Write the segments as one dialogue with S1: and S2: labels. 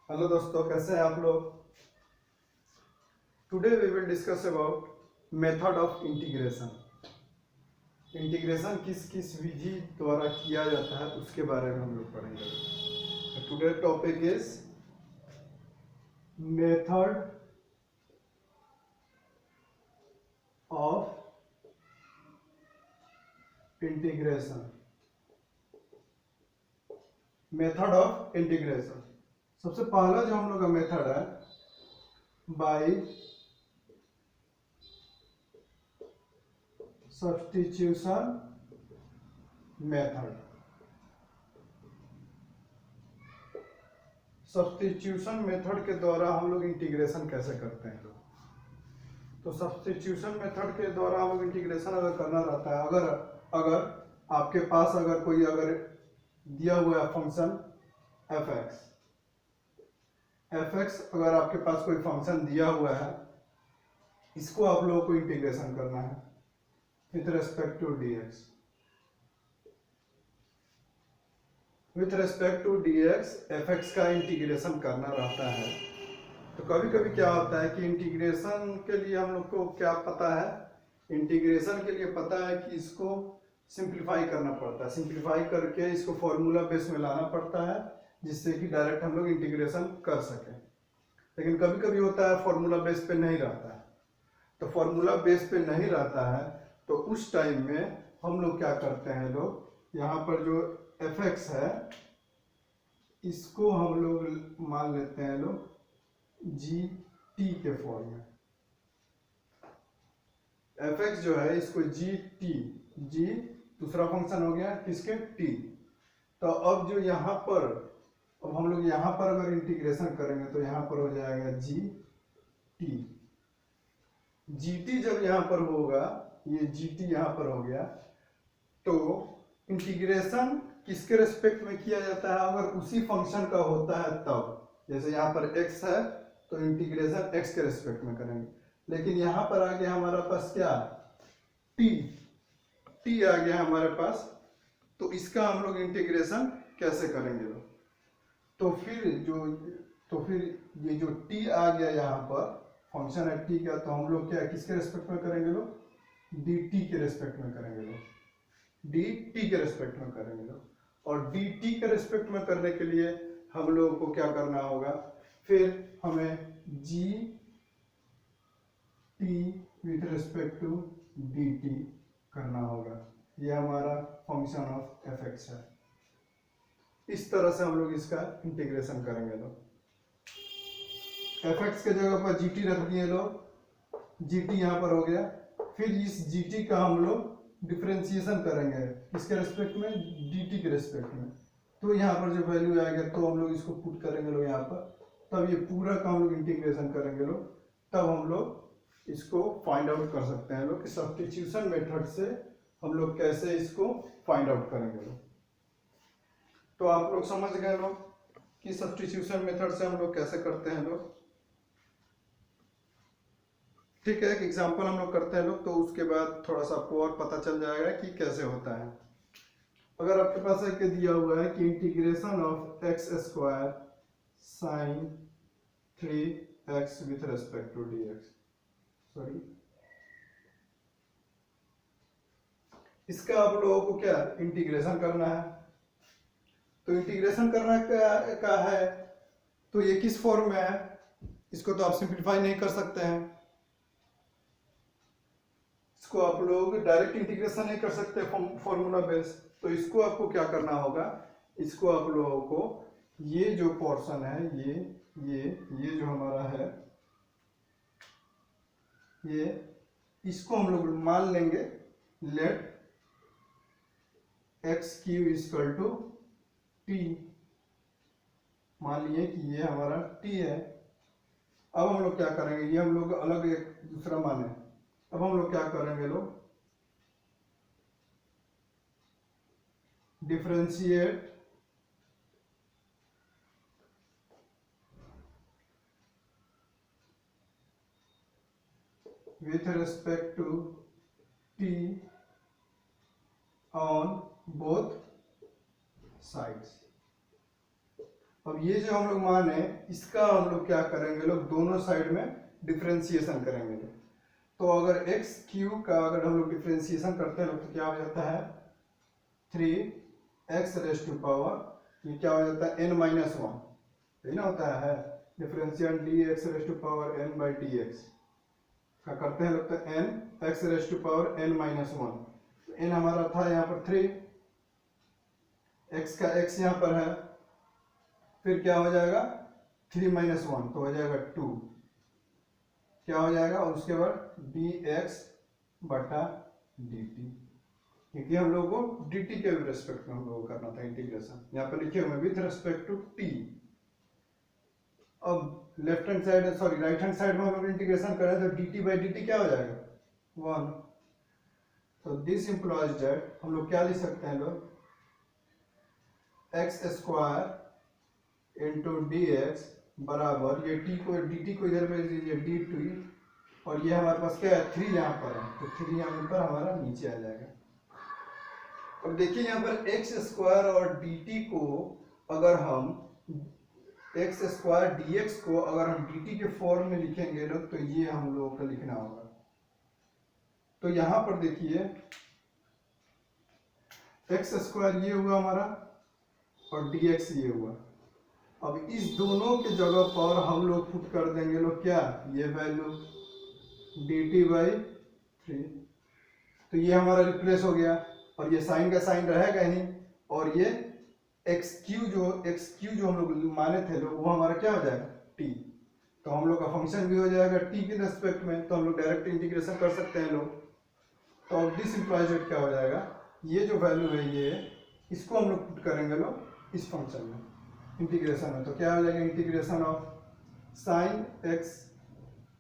S1: Hello दोस्तों, कैसे हैं आप लोग। Today we will discuss about method of integration. Integration किस किस विधि द्वारा किया जाता है उसके बारे में हम लोग पढ़ेंगे। Today topic is method of integration. Method of integration, सबसे पहला जो हम लोग का मेथड है by substitution method. Substitution method के द्वारा हम लोग इंटीग्रेशन कैसे करते हैं। तो सब्स्टिट्यूशन मेथड के द्वारा हम लोग इंटीग्रेशन अगर करना रहता है, अगर अगर आपके पास अगर कोई अगर दिया हुआ है फंक्शन एफ एक्स अगर आपके पास कोई फंक्शन दिया हुआ है, इसको आप लोगों को इंटीग्रेशन करना है with respect to dx। With respect to dx fx का इंटीग्रेशन करना रहता है। तो कभी कभी क्या होता है कि इंटीग्रेशन के लिए हम लोग को क्या पता है, इंटीग्रेशन के लिए पता है कि इसको सिंप्लीफाई करना पड़ता है, सिंप्लीफाई करके इसको फॉर्मूला बेस में लाना पड़ता है जिससे कि डायरेक्ट हम लोग इंटीग्रेशन कर सकें। लेकिन कभी कभी होता है फॉर्मूला बेस पे नहीं रहता है, तो फॉर्मूला बेस पे नहीं रहता है तो उस टाइम में हम लोग क्या करते हैं, लोग यहाँ पर जो fx है इसको हम लोग मान लेते हैं लोग gt के फॉर्म में। fx जो है इसको g दूसरा फंक्शन हो गया किसके t। तो अब जो यहाँ पर अब हम लोग यहाँ पर अगर इंटीग्रेशन करेंगे तो यहाँ पर हो जाएगा gt जब यहाँ पर होगा, ये gt यहाँ पर हो गया, तो इंटीग्रेशन किसके रेस्पेक्ट में किया जाता है, अगर उसी फंक्शन का होता है तब। जैसे यहाँ पर x है तो इंटीग्रेशन x के रेस्पेक्ट में करेंगे, लेकिन यहाँ पर आ गया हमारे पास क्या t आ गया हमारे पास, तो इसका हम लोग इंटीग्रेशन कैसे करेंगे लोग। तो फिर ये जो t आ गया यहाँ पर फंक्शन है t का, तो हम लोग क्या किसके रेस्पेक्ट में करेंगे लोग, dt के रेस्पेक्ट में करेंगे लोग, dt के रेस्पेक्ट में करेंगे लोग। और dt के रेस्पेक्ट में करने के लिए हम लोगों को क्या करना होगा, फिर हमें gt with respect to dt करना होगा। ये हमारा फंक्शन ऑफ fx है। इस तरह से हम लोग इसका इंटीग्रेशन करेंगे लोग। fx के जगह पर gt रख दिए लोग, gt यहाँ पर हो गया, फिर इस gt का हम लोग डिफरेंशिएशन करेंगे किसके रेस्पेक्ट में, dt के रेस्पेक्ट में। तो यहाँ पर जो वैल्यू आएगा तो हम लोग इसको पुट करेंगे लोग यहाँ पर, तब ये पूरा का हम लोग इंटीग्रेशन करेंगे लोग, तब हम लोग इसको फाइंड आउट कर सकते हैं लोग कि सब्स्टिट्यूशन मेथड से हम लोग कैसे इसको फाइंड आउट करेंगे लोग। तो आप लोग समझ गए लोग कि सब्स्टिट्यूशन मेथड से हम लोग कैसे करते हैं लोग। ठीक है, एक एग्जांपल हम लोग करते हैं लोग, तो उसके बाद थोड़ा सा आपको और पता चल जाएगा कि कैसे होता है। अगर आपके पास एक दिया हुआ है कि integration of x square sine 3x with respect to dx, sorry, इसका आप लोगों को क्या इंटीग्रेशन करना है। तो इंटीग्रेशन करना का है तो ये किस फॉर्म में है, इसको तो आप सिंप्लीफाई नहीं कर सकते हैं, इसको आप लोग डायरेक्ट इंटीग्रेशन नहीं कर सकते फॉर्मूला बेस। तो इसको आपको क्या करना होगा, इसको आप लोगों को ये जो पोर्शन है ये जो हमारा है ये, इसको हम लोग मान लेंगे let x cube equal to टी, मान लिए कि ये हमारा टी है। अब हम लोग क्या करेंगे, ये हम लोग अलग एक दूसरा माने, अब हम लोग क्या करेंगे लोग, differentiate with respect to t on both sides। अब ये जो हम लोग मान है इसका हम लोग क्या करेंगे लोग, दोनों साइड में डिफ्रेंसिएशन करेंगे लोग। तो अगर एक्स क्यू का अगर हम लोग डिफ्रेंसिएशन करते हैं लोग तो क्या हो जाता है 3x रेज टू पावर, ये क्या हो जाता है n माइनस वन, यही ना होता है differential dx raise to power n by dx का करते हैं लोग तो n x raise to power n minus one, n हमारा था यहाँ पर 3, x का x यहाँ पर है, फिर क्या हो जाएगा 3 माइनस वन तो हो जाएगा 2, क्या हो जाएगा, और उसके बाद dx बटा dt, क्योंकि हम लोगों को dt के रिस्पेक्ट में हम लोगों को करना था इंटीग्रेशन, यहाँ पर लिखे हुए विथ रिस्पेक्ट टू t। अब left hand side sorry right hand side में हम लोग इंटीग्रेशन करें तो dt बाई dt क्या हो जाएगा 1, तो दिस इंप्लॉइज दैट हम लोग क्या लिख सकते हैं लोग x square into D x बराबर ये t को dt को इधर भेज दीजिए dt, और ये हमारे पास क्या है 3 यहाँ पर है तो 3 यहाँ पर हमारा नीचे आ जाएगा। अब देखिए यहाँ पर एक्स स्क्वायर और dt को अगर हम एक्स स्क्वायर डी एक्स को अगर हम dt के फॉर्म में लिखेंगे लोग तो ये हम लोगों को लिखना होगा। तो यहाँ पर देखिए एक्स स्क्वायर ये हुआ हमारा और dx ये हुआ, अब इस दोनों के जगह पर हम लोग पुट कर देंगे लोग क्या, ये वैल्यू dt बाई 3, तो ये हमारा रिप्लेस हो गया और ये साइन का साइन रहेगा नहीं, और ये एक्स क्यू जो हम लोग माने थे लोग वो हमारा क्या हो जाएगा t, तो हम लोग का फंक्शन भी हो जाएगा t के रेस्पेक्ट में, तो हम लोग डायरेक्ट इंटीग्रेशन कर सकते हैं लोग। तो अब दिस इंप्लाइज इट क्या हो जाएगा, ये जो वैल्यू है ये इसको हम लोग पुट करेंगे लोग इस फंक्शन में इंटीग्रेशन में, तो क्या हो जाएगा integration of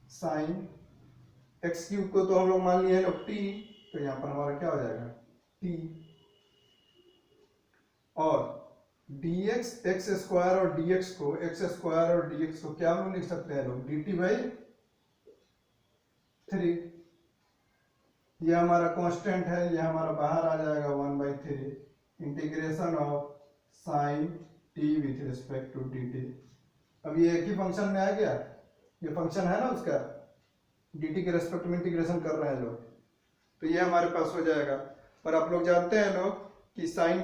S1: sine x cube को तो हम लोग मान लिए लोग t, तो यहाँ पर हमारा क्या हो जाएगा t, और dx एक्स स्क्वायर और dx को एक्स स्क्वायर और dx को क्या हम लोग लिख सकते हैं लोग dt बाई 3, ये हमारा कांस्टेंट है, ये हमारा बाहर आ जाएगा 1/3 integration of sine t with respect to dt। अब ये एक ही फंक्शन में आ गया, ये फंक्शन है ना उसका dt के रेस्पेक्ट में इंटीग्रेशन कर रहे हैं लोग, तो ये हमारे पास हो जाएगा। पर आप लोग जानते हैं लोग कि साइन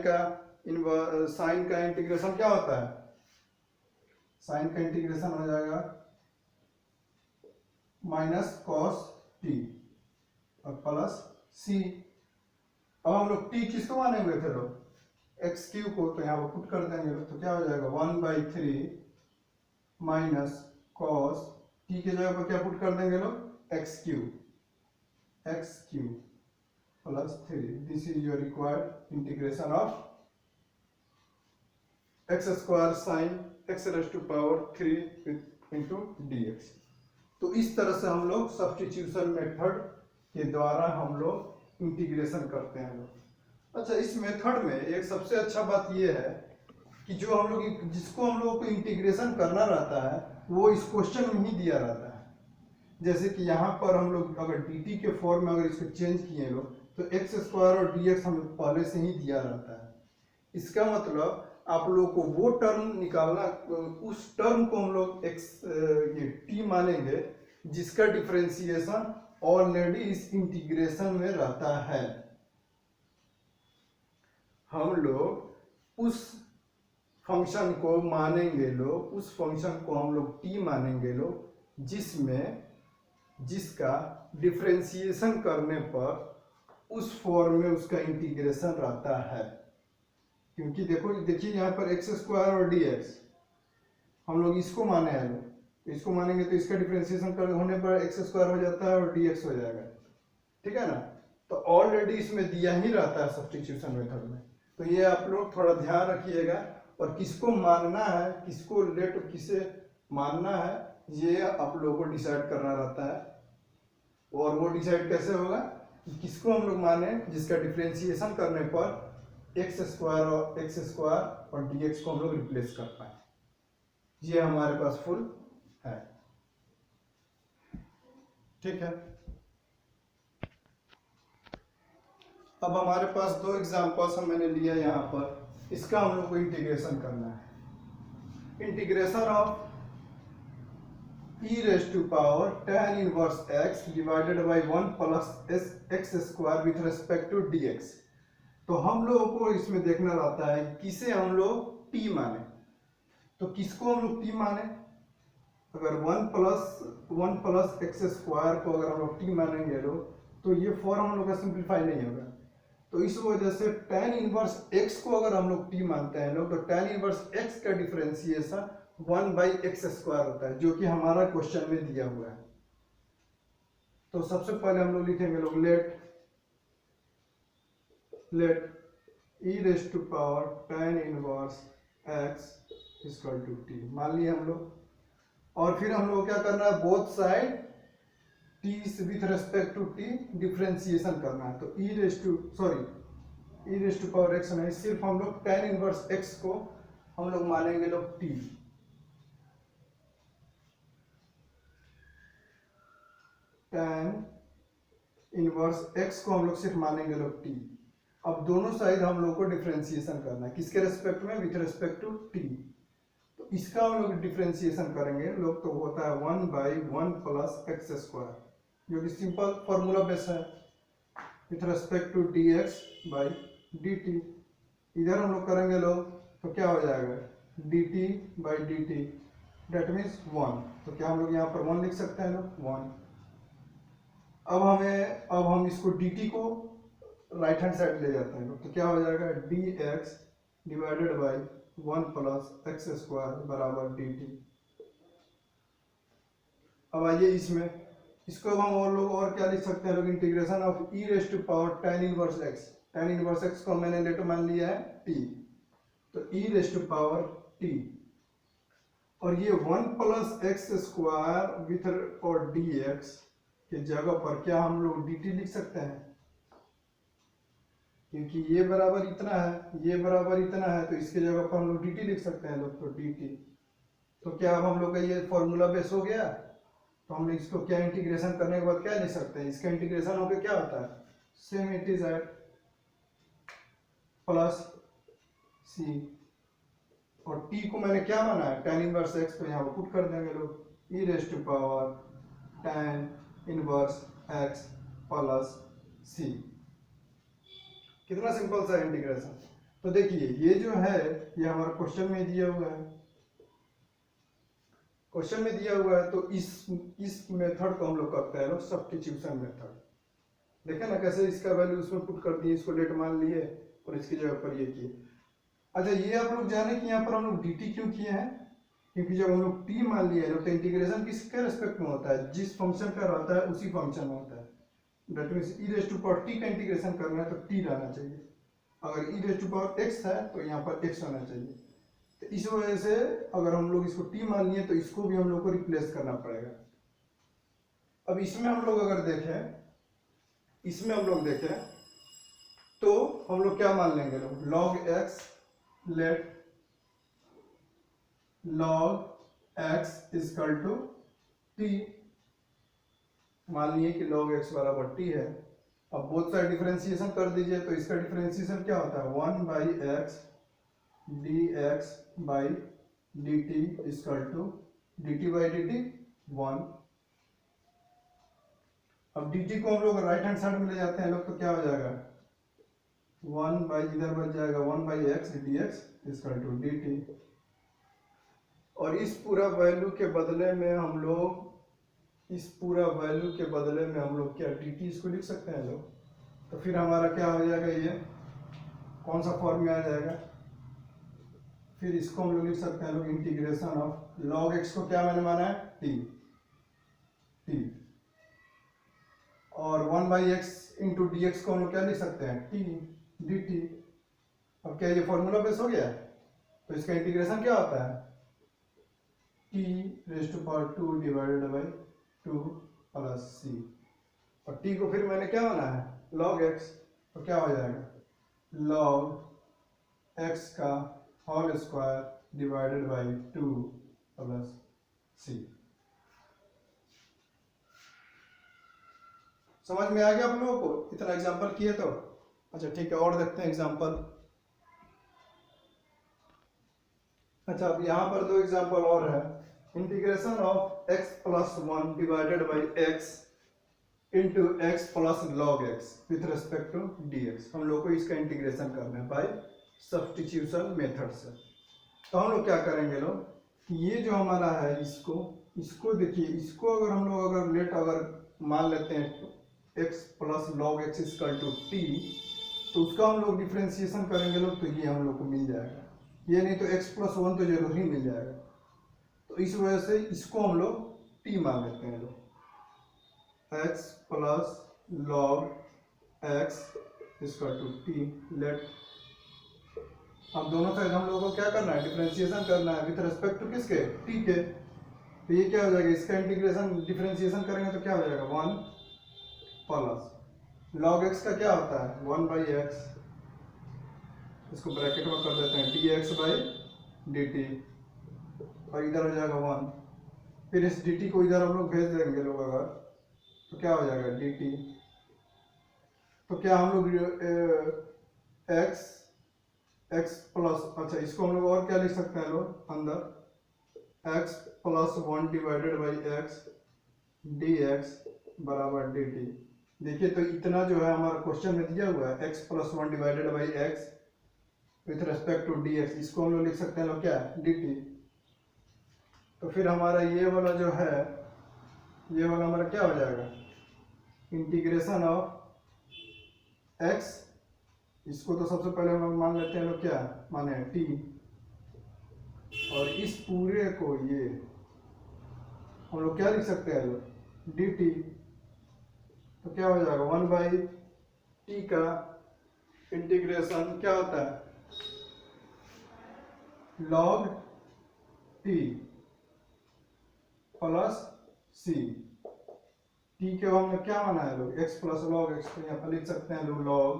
S1: का इंटीग्रेशन क्या होता है, साइन का इंटीग्रेशन हो जाएगा माइनस कॉस टी और प्लस सी। अब हम लोग t किसको माने हुए थे लोग एक्स क्यू को, तो यहाँ पर पुट कर देंगे तो क्या हो जाएगा 1/3 माइनस कॉस टी के जगह पर क्या पुट कर देंगे लोग x cube plus 3, this is your required integration of x square sine x raise to power 3 into dx। तो इस तरह से हम लोग सब्स्टिट्यूशन मेथड के द्वारा हम लोग इंटीग्रेशन करते हैं लोग। अच्छा, इस मेथड में एक सबसे अच्छा बात ये है कि जो हम लोग जिसको हम लोगों को इंटीग्रेशन करना रहता है वो इस क्वेश्चन में ही दिया रहता है। जैसे कि यहाँ पर हम लोग अगर dt के फॉर्म में अगर इसको चेंज किए लोग तो एक्स स्क्वायर और dx हमें पहले से ही दिया रहता है। इसका मतलब आप लोग को वो टर्म निकालना, उस टर्म को हम लोग ये t मानेंगे जिसका डिफरेंशिएशन ऑलरेडी इस इंटीग्रेशन में रहता है। हम लोग उस फंक्शन को मानेंगे लोग, उस फंक्शन को हम लोग t मानेंगे लोग जिसका डिफरेंशिएशन करने पर उस फॉर्म में उसका इंटीग्रेशन रहता है। क्योंकि देखिए यहाँ पर एक्स स्क्वायर और dx हम लोग इसको माने हैं लोग, इसको मानेंगे तो इसका डिफरेंशिएशन कर होने पर एक्स स्क्वायर हो जाता है और dx हो जाएगा, ठीक है ना। तो ऑलरेडी इसमें दिया ही रहता है सब्स्टिट्यूशन मेथड में, तो ये आप लोग थोड़ा ध्यान रखिएगा। और किसको मानना है, किसको लेट किसे मानना है, ये आप लोगों को डिसाइड करना रहता है। और वो डिसाइड कैसे होगा कि किसको हम लोग माने जिसका डिफरेंशिएशन करने पर एक्स स्क्वायर और dx को हम लोग रिप्लेस कर पाए। ये हमारे पास फुल है, ठीक है। अब हमारे पास दो एग्जांपल्स मैंने लिया यहाँ पर, इसका हम लोग को इंटीग्रेशन करना है। Integration of e raise to power tan inverse x divided by 1 plus x square with respect to dx। तो हम लोगों को इसमें देखना रहता है किसे हम लोग t माने। तो किसको हम लोग t माने? अगर 1 प्लस एक्स स्क्वायर को अगर हम लोग t मानेंगे लोग, तो ये फॉर्म हम लोग का सिंप्लीफाई नहीं होगा। तो इस वजह से tan इनवर्स x को अगर हम लोग t मानते हैं लोग, तो tan इनवर्स x का डिफरेंशिएशन 1/x स्क्वायर होता है, जो कि हमारा क्वेश्चन में दिया हुआ है। तो सबसे पहले हम लोग लिखेंगे लोग let e raise to power tan inverse x equal to t मान लिए हम लोग। और फिर हम लोग क्या करना है, both side t with respect to t differentiation करना है। तो e raise to power x नहीं, सिर्फ हम लोग tan इनवर्स x को हम लोग मानेंगे लोग t। tan इनवर्स x को हम लोग सिर्फ मानेंगे लोग t। अब दोनों साइड हम लोग को डिफरेंशिएशन करना है, किसके रेस्पेक्ट में? With respect to t। तो इसका हम लोग डिफरेंशिएशन करेंगे लोग, तो होता है 1/1 प्लस एक्स स्क्वायर, जो कि सिंपल फॉर्मूला बेस है, with respect to dx by dt। इधर हम लोग करेंगे लोग तो क्या हो जाएगा, dt by dt, that means 1। तो क्या हम लोग यहाँ पर 1 लिख सकते हैं लोग, 1। अब हम इसको dt को राइट हैंड साइड ले जाते हैं लोग, तो क्या हो जाएगा, dx divided by 1 plus x square बराबर dt। अब आइए इसको हम और लोग और क्या लिख सकते हैं लोग, integration of e raise to power tan inverse x। tan inverse x को मैंने लेटर मान लिया है t, तो e raise to power t, और ये 1 प्लस एक्स स्क्वायर विथ और dx के जगह पर क्या हम लोग dt लिख सकते हैं, क्योंकि ये बराबर इतना है, ये बराबर इतना है, तो इसके जगह पर हम लोग dt लिख सकते हैं लोग, तो dt। तो क्या अब हम लोग का ये फॉर्मूला बेस हो गया। तो हम लोग इसको क्या इंटीग्रेशन करने के बाद क्या लिख सकते हैं, इसका इंटीग्रेशन होकर क्या होता है, same it is at plus C, और t को मैंने क्या माना है, tan इनवर्स x, तो यहाँ पर पुट कर देंगे लोग, e raise to power tan inverse x plus C. कितना सिंपल सा इंटीग्रेशन। तो देखिए ये जो है ये हमारा क्वेश्चन में दिया हुआ है, क्वेश्चन में दिया हुआ है। तो इस मेथड को हम लोग करते हैं लोग सब्स्टिट्यूशन मेथड। देखें ना कैसे इसका वैल्यू उसमें पुट कर दिए, इसको लेट मान लिए और इसकी जगह पर ये किए। अच्छा ये आप लोग जाने कि यहाँ पर हम लोग dt क्यों किए हैं, क्योंकि जब हम लोग t मान लिए तो इंटीग्रेशन किसके रेस्पेक्ट में होता है, जिस फंक्शन का रहता है उसी फंक्शन में होता है। That means e raise to power t का इंटीग्रेशन करना है तो t रहना चाहिए, अगर e raise to power x है तो यहाँ पर x होना चाहिए। तो इस वजह से अगर हम लोग इसको t मान लिए तो इसको भी हम लोग को रिप्लेस करना पड़ेगा। अब इसमें हम लोग अगर देखें, इसमें हम लोग देखें तो हम लोग क्या मान लेंगे लोग, log x, let log x equal to t, मान लिए कि log x बराबर t है। अब बोथ साइड डिफरेंशिएशन कर दीजिए, तो इसका डिफरेंशिएशन क्या होता है, 1/x dx by dt equal to dt by dt 1। अब dt को हम लोग राइट हैंड साइड में ले जाते हैं लोग, तो क्या हो जाएगा, 1 बाई इधर बच जाएगा 1/x dx equal to dt। और इस पूरा वैल्यू के बदले में हम लोग क्या dt इसको लिख सकते हैं लोग। तो फिर हमारा क्या हो जाएगा, ये कौन सा फॉर्म में आ जाएगा, फिर इसको हम लोग लिख सकते हैं लोग इंटीग्रेशन ऑफ log x को क्या मैंने माना है t, और 1/x इंटू dx को हम लोग क्या लिख सकते हैं, t dt। अब क्या ये फॉर्मूला बेस हो गया, तो इसका इंटीग्रेशन क्या होता है, t raise to power 2 divided by 2 plus c, और t को फिर मैंने क्या माना है, log x, तो क्या हो जाएगा, log x का whole square divided by 2 plus c। समझ में आ गया आप लोगों को, इतना एग्जांपल किए तो। अच्छा ठीक है, और देखते हैं एग्जांपल। अच्छा, अब यहाँ पर दो एग्जांपल और है। Integration of x plus 1 divided by x into x plus log x with respect to dx। हम लोग को इसका इंटीग्रेशन करना है बाय सब्स्टिट्यूशन मेथड से। तो हम लोग क्या करेंगे लोग, ये जो हमारा है इसको देखिए, इसको अगर हम लोग अगर मान लेते हैं x plus log x equal to t, तो उसका हम लोग डिफ्रेंसिएशन करेंगे लोग, तो ये हम लोग को मिल जाएगा। ये नहीं तो x प्लस 1 तो जरूर ही मिल जाएगा। तो इस वजह से इसको हम लोग t मान लेते हैं लोग, x plus log x equal to t. Let अब दोनों साइड हम लोगों को क्या करना है, डिफरेंशिएशन करना है विथ रिस्पेक्ट टू किसके, t के। तो ये क्या हो जाएगा, इसका इंटीग्रेशन डिफरेंशिएशन करेंगे तो क्या हो जाएगा, 1 प्लस लॉग एक्स का क्या होता है 1 बाई एक्स, इसको ब्रैकेट में कर देते हैं dx बाई dt, और इधर हो जाएगा 1। फिर इस dt को इधर हम लोग भेज देंगे लोग अगर, तो क्या हो जाएगा dt। तो क्या हम लोग x प्लस, अच्छा इसको हम लोग और क्या लिख सकते हैं लोग अंदर, x plus 1 divided by x dx बराबर dt। देखिए तो इतना जो है हमारा क्वेश्चन में दिया हुआ है x plus 1 divided by x with respect to dx, इसको हम लोग लिख सकते हैं लोग क्या, dt। तो फिर हमारा ये वाला जो है, ये वाला हमारा क्या हो जाएगा, इंटीग्रेशन ऑफ x, इसको तो सबसे पहले हम लोग मान लेते हैं लोग क्या माने t, और इस पूरे को ये हम लोग क्या लिख सकते हैं लोग dt। तो क्या हो जाएगा 1 बाई टी का इंटीग्रेशन क्या होता है log t plus c। t के हमने क्या माना है लोग x प्लस लॉग x, तो यहाँ पर लिख सकते हैं लोग log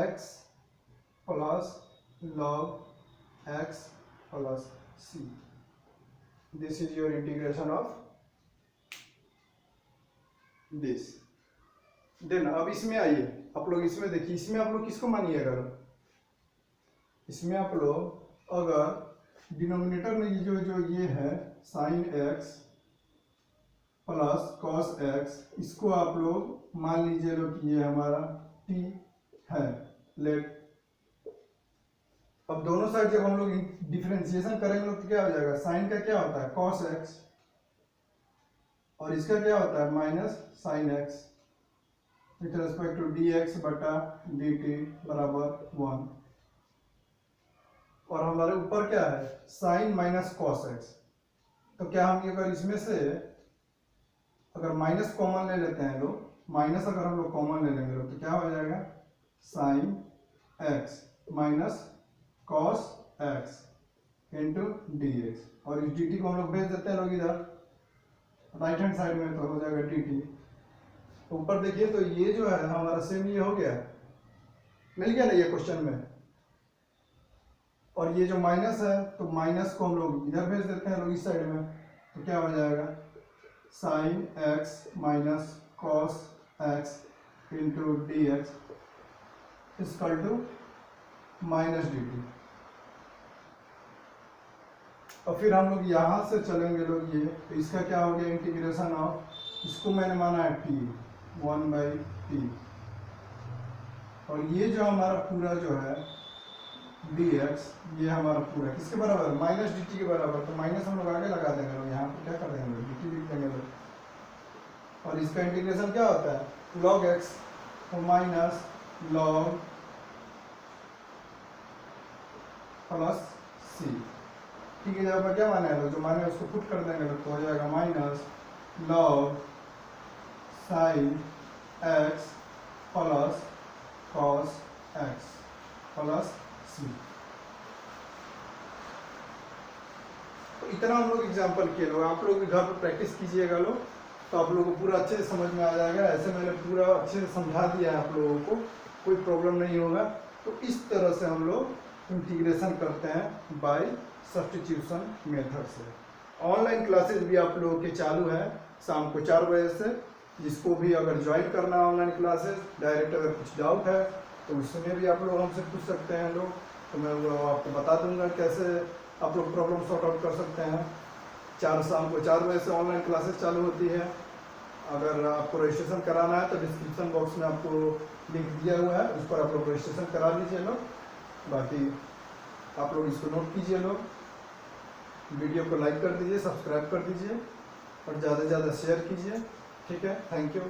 S1: x plus log x plus c। This is your integration of this. Then अब इसमें आइए आप लोग, इसमें देखिए, इसमें आप लोग किसको मानिएगा, इसमें आप लोग अगर डिनोमिनेटर में ये है sine x plus cos x, इसको आप लोग मान लीजिए लोग ये हमारा t है। लेट अब दोनों साइड जब हम लोग डिफरेंशिएशन करेंगे तो क्या हो जाएगा, साइन का क्या होता है कॉस x, और इसका क्या होता है minus sine x with respect to dx बटा dt बराबर 1। और हमारे ऊपर क्या है साइन माइनस कॉस x। तो क्या हम अगर इसमें से अगर माइनस कॉमन ले लेते हैं लोग, माइनस अगर हम लोग कॉमन ले लेंगे लोग, तो क्या हो जाएगा sine x minus cos x into dx, और इस dt को हम लोग भेज देते हैं लोग इधर राइट हैंड साइड में, तो हो जाएगा dt। तो ऊपर देखिए तो ये जो है हमारा सेम ये हो गया, मिल गया ना ये क्वेश्चन में। और ये जो माइनस है तो माइनस को हम लोग इधर भेज देते हैं लोग इस साइड में, तो क्या हो जाएगा sine x minus cos x into dx equal to minus dt। और फिर हम लोग यहाँ से चलेंगे लोग ये, तो इसका क्या हो गया इंटीग्रेशन ऑफ, इसको मैंने माना है t 1 बाई टी, और ये जो हमारा पूरा जो है dx, ये हमारा पूरा किसके बराबर माइनस dt के बराबर। तो माइनस हम लोग आगे लगा देंगे लोग, यहाँ पे क्या कर देंगे dt लिख देंगे लोग, और इसका इंटीग्रेशन क्या होता है log x, तो माइनस log प्लस c। ठीक है, जगह पर क्या माना है लोग, जो माने उसको पुट कर देंगे लोग, तो हो जाएगा minus log sine x plus cos x plus c। तो इतना हम लोग एग्जाम्पल किए लोग, आप लोग घर पर प्रैक्टिस कीजिएगा लोग, तो आप लोगों को पूरा अच्छे से समझ में आ जाएगा। ऐसे मैंने पूरा अच्छे से समझा दिया है आप लोगों को, कोई प्रॉब्लम नहीं होगा। तो इस तरह से हम लोग इंटीग्रेशन करते हैं बाय सब्स्टिट्यूशन मेथड से। ऑनलाइन क्लासेस भी आप लोगों के चालू है शाम को 4 बजे से, जिसको भी अगर ज्वाइन करना है ऑनलाइन क्लासेस, डायरेक्ट अगर कुछ डाउट है तो उसमें भी आप लोग हमसे पूछ सकते हैं लोग। तो मैं वो आपको बता दूंगा कैसे आप लोग प्रॉब्लम सॉर्ट आउट कर सकते हैं। शाम को 4 बजे से ऑनलाइन क्लासेस चालू होती है। अगर आपको रजिस्ट्रेशन कराना है तो डिस्क्रिप्शन बॉक्स में आपको लिंक दिया हुआ है, उस पर आप लोग रजिस्ट्रेशन करा लीजिए लोग। बाकी आप लोग इसको नोट कीजिए लोग, वीडियो को लाइक कर दीजिए, सब्सक्राइब कर दीजिए और ज़्यादा से ज़्यादा शेयर कीजिए। ठीक है, थैंक यू।